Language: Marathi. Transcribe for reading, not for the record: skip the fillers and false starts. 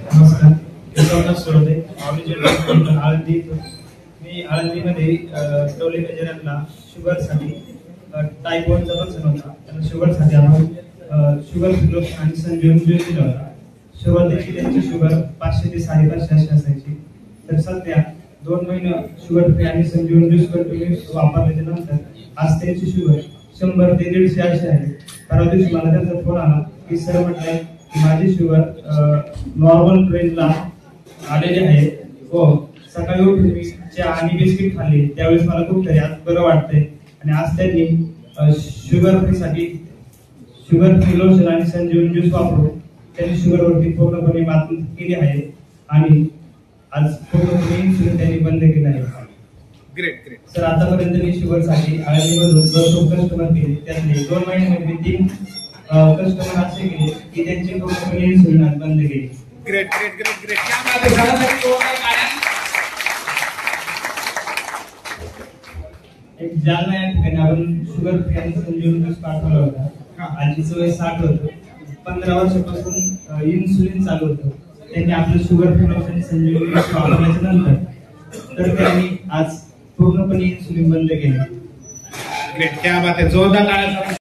नमस्कार. मी आळंदीमध्ये टोले गजाननला शुगरसाठी टाईप 1 चा पर्सन होता. त्यांना शुगरसाठी आपण शुगर ग्लुकोज आणि संजीवनी ज्यूस दिला होता. सुरुवातीची त्यांची शुगर 500 ते 550 अशी असायची. तर सध्या 2 महिने शुगर फ्री आणि संजीवनी ज्यूस कंटिन्यू वापरल्याच्या नंतर आज त्यांची शुगर 100 ते 150 अशी आहे. परवा दिवशी मला त्यांचा फोन आला की सर म्हटलंय की माझी शुगर नॉर्मल रेंजला आलेली आहे व सकाळी उठून मी चहा आणि बिस्किट खाल्ली त्यावेळेस मला खूप तरी आज बरं वाटतंय. आणि आज त्यांनी शुगर फ्री लोशन आणि संजीवनी ज्यूस वापरून त्यांनी शुगरवरती पूर्णपणे मात केली आहे आणि आज पूर्णपणे इन्सुलिन त्यांनी बंद केलं आहे. ग्रेट. सर आतापर्यंत मी शुगरसाठी आळंदीमधून कस्टमर केले, त्यातले 2 महिन्यामध्ये 3 कस्टमर असे केले की त्यांची पूर्णपणे इन्सुलिन बंद केली. ग्रेट. क्या बात है. एक जालना या ठिकाणी आपण शुगर फ्री आणि संजीवनी ज्यूस पाठवला होता. आजीचं वय 60 होतं. 15 वर्षापासून इन्सुलिन चालू होतं. त्यांनी आपलं शुगर फ्री आणि संजीवनी ज्यूस वापरल्याच्या नंतर तर त्यांनी आज पूर्णपणे इन्सुलिन बंद केले. ग्रेट. क्या बात है. जोरदार टाळ्या.